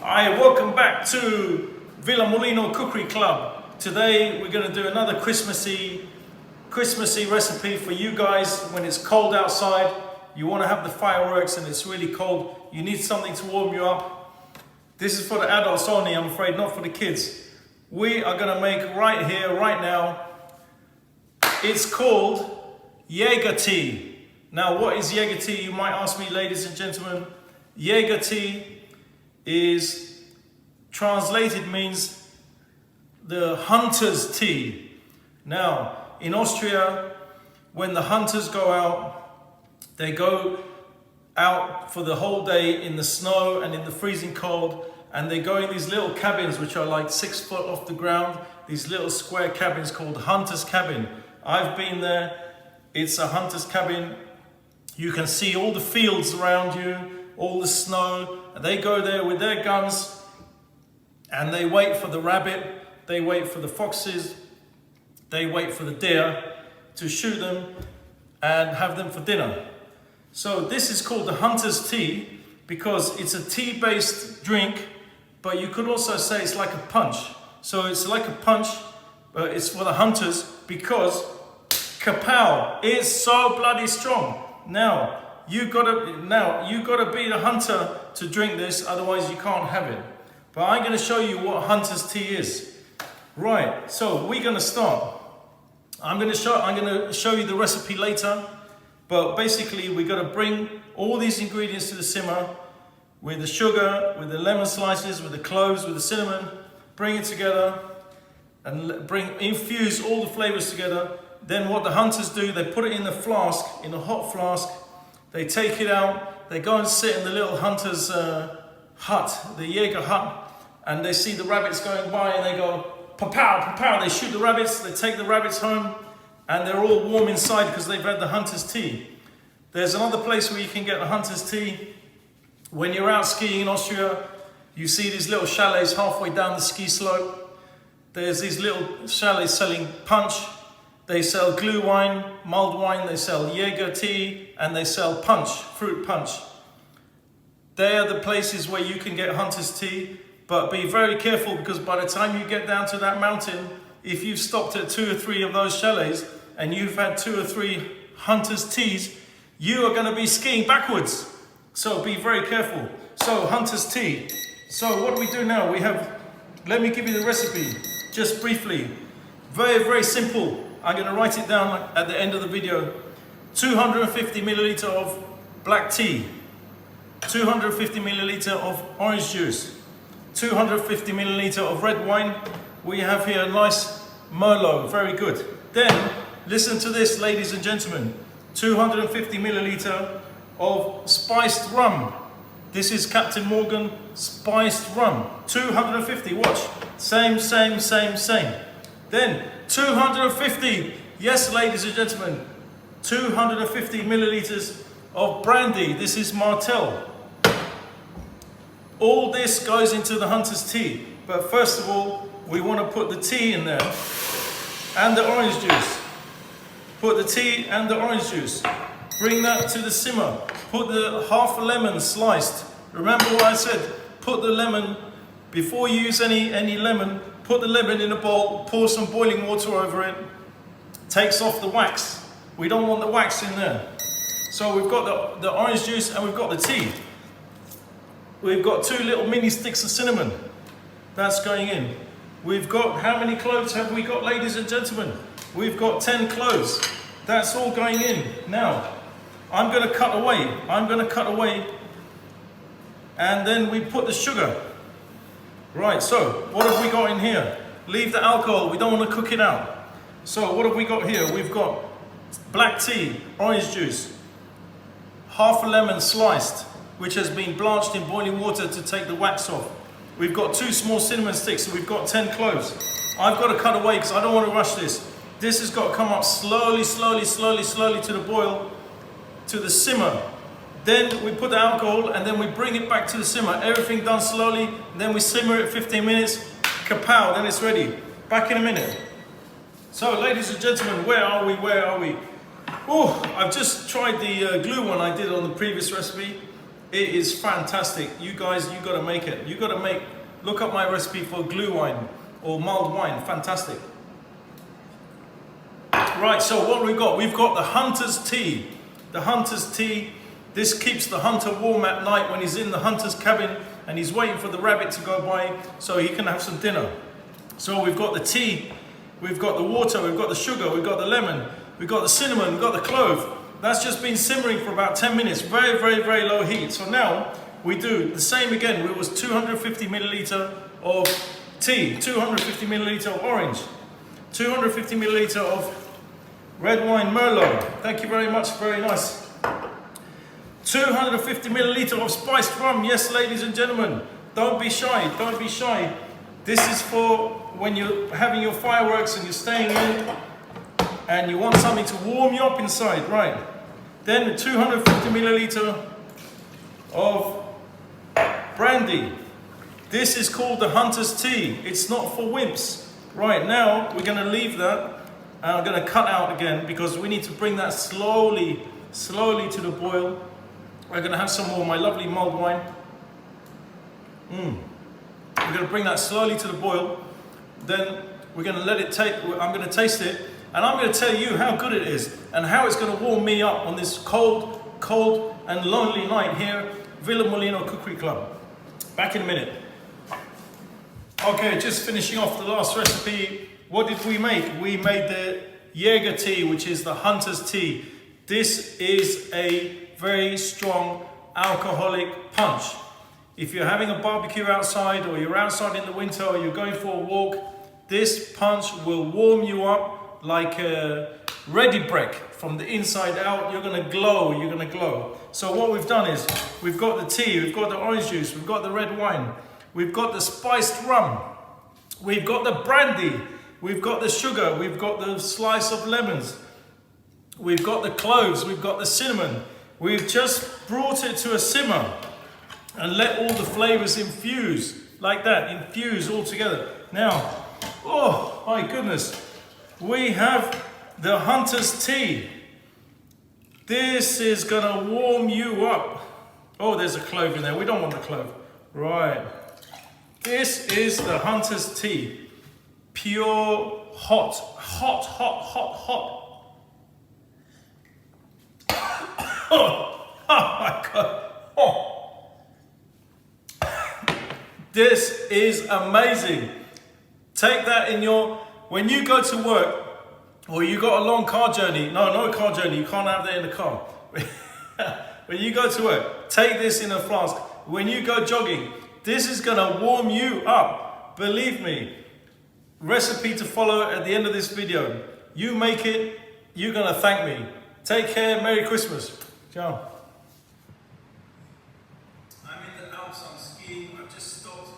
Hi, welcome back to Villa Molino Cookery Club. Today we're going to do another Christmassy recipe for you guys. When it's cold outside, you want to have the fireworks and it's really cold, you need something to warm you up. This is for the adults only, I'm afraid, not for the kids. We are going to make right here, right now. It's called Jager Tea. Now, what is Jager Tea? You might ask me, ladies and gentlemen. Jager Tea is translated means the hunter's tea. Now, in Austria, when the hunters go out, they go out for the whole day in the snow and in the freezing cold, and they go in these little cabins which are like 6 foot off the ground, these little square cabins called hunter's cabin. I've been there. It's a hunter's cabin. You can see all the fields around you, all the snow, and they go there with their guns and they wait for the rabbit, they wait for the foxes, they wait for the deer to shoot them and have them for dinner. So this is called the hunter's tea because it's a tea-based drink, but you could also say it's like a punch. So it's like a punch, but it's for the hunters because kapow, it's so bloody strong. Now you gotta be the hunter to drink this, otherwise you can't have it. But I'm gonna show you what hunter's tea is. Right, so we're gonna start. I'm gonna show you the recipe later, but basically we're gonna bring all these ingredients to the simmer with the sugar, with the lemon slices, with the cloves, with the cinnamon, bring it together and infuse all the flavors together. Then what the hunters do, they put it in the flask, in a hot flask. They take it out, they go and sit in the little hunter's hut, the Jaeger hut, and they see the rabbits going by and they go, pa-pow, pa-pow, they shoot the rabbits, they take the rabbits home, and they're all warm inside because they've had the hunter's tea. There's another place where you can get the hunter's tea. When you're out skiing in Austria, you see these little chalets halfway down the ski slope. There's these little chalets selling punch. They sell glue wine, mulled wine, they sell Jager tea, and they sell punch, fruit punch. They are the places where you can get hunter's tea, but be very careful because by the time you get down to that mountain, if you've stopped at 2 or 3 of those chalets and you've had 2 or 3 hunter's teas, you are going to be skiing backwards. So be very careful. So hunter's tea. So what do we do now? Let me give you the recipe, just briefly. Very, very simple. I'm going to write it down at the end of the video. 250 milliliter of black tea, 250 milliliter of orange juice, 250 milliliter of red wine. We have here a nice Merlot, very good. Then, listen to this, ladies and gentlemen. 250 milliliter of spiced rum. This is Captain Morgan spiced rum. 250, watch. Same. Then 250, yes ladies and gentlemen, 250 milliliters of brandy. This is Martell. All this goes into the hunter's tea. But first of all, we want to put the tea in there and the orange juice. Put the tea and the orange juice. Bring that to the simmer. Put the half a lemon sliced. Remember what I said, put the lemon, before you use any lemon, put the lemon in a bowl, pour some boiling water over it, takes off the wax. We don't want the wax in there. So we've got the orange juice and we've got the tea. We've got 2 little mini sticks of cinnamon. That's going in. We've got, how many cloves have we got, ladies and gentlemen? We've got 10 cloves. That's all going in. Now, I'm going to cut away. And then we put the sugar. Right, so what have we got in here? Leave the alcohol, we don't want to cook it out. So what have we got here? We've got black tea, orange juice, half a lemon sliced, which has been blanched in boiling water to take the wax off. We've got 2 small cinnamon sticks, so we've got 10 cloves. I've got to cut away because I don't want to rush this. This has got to come up slowly to the boil, to the simmer. Then we put the alcohol and then we bring it back to the simmer. Everything done slowly. Then we simmer it 15 minutes. Kapow, then it's ready. Back in a minute. So ladies and gentlemen, where are we? Oh, I've just tried the glue one I did on the previous recipe. It is fantastic. You guys, you gotta make it. You gotta make, look up my recipe for glue wine or mulled wine, fantastic. Right, so what we've got the hunter's tea. The hunter's tea, this keeps the hunter warm at night when he's in the hunter's cabin and he's waiting for the rabbit to go by so he can have some dinner. So we've got the tea, we've got the water, we've got the sugar, we've got the lemon, we've got the cinnamon, we've got the clove. That's just been simmering for about 10 minutes, very, very, very low heat. So now we do the same again. It was 250 milliliter of tea, 250 milliliter of orange, 250 milliliter of red wine Merlot. Thank you very much, very nice. 250 milliliter of spiced rum. Yes, ladies and gentlemen, don't be shy, don't be shy. This is for when you're having your fireworks and you're staying in and you want something to warm you up inside, right? Then 250 milliliter of brandy. This is called the hunter's tea. It's not for wimps. Right, now we're gonna leave that and I'm gonna cut out again because we need to bring that slowly to the boil. We're gonna have some more of my lovely mulled wine. We're gonna bring that slowly to the boil. Then we're gonna let it take, I'm gonna taste it and I'm gonna tell you how good it is and how it's gonna warm me up on this cold and lonely night here, Villa Molino Cookery Club. Back in a minute. Okay, just finishing off the last recipe. What did we make? We made the Jager tea, which is the hunter's tea. This is a very strong alcoholic punch. If you're having a barbecue outside or you're outside in the winter or you're going for a walk, this punch will warm you up like a ready break from the inside out. You're gonna glow, you're gonna glow. So what we've done is, we've got the tea, we've got the orange juice, we've got the red wine, we've got the spiced rum, we've got the brandy, we've got the sugar, we've got the slice of lemons, we've got the cloves, we've got the cinnamon. We've just brought it to a simmer and let all the flavors infuse, like that, infuse all together. Now, oh my goodness, we have the hunter's tea. This is gonna warm you up. Oh, there's a clove in there, we don't want the clove. Right, this is the hunter's tea. Pure hot, hot, hot, hot, hot. Oh my God. Oh. This is amazing. Take that in your, when you go to work or you got a long car journey, no car journey, you can't have that in the car. When you go to work, take this in a flask. When you go jogging, this is gonna warm you up. Believe me. Recipe to follow at the end of this video. You make it, you're gonna thank me. Take care, Merry Christmas. Ciao. I'm in the Alps, I'm skiing, I've just stopped.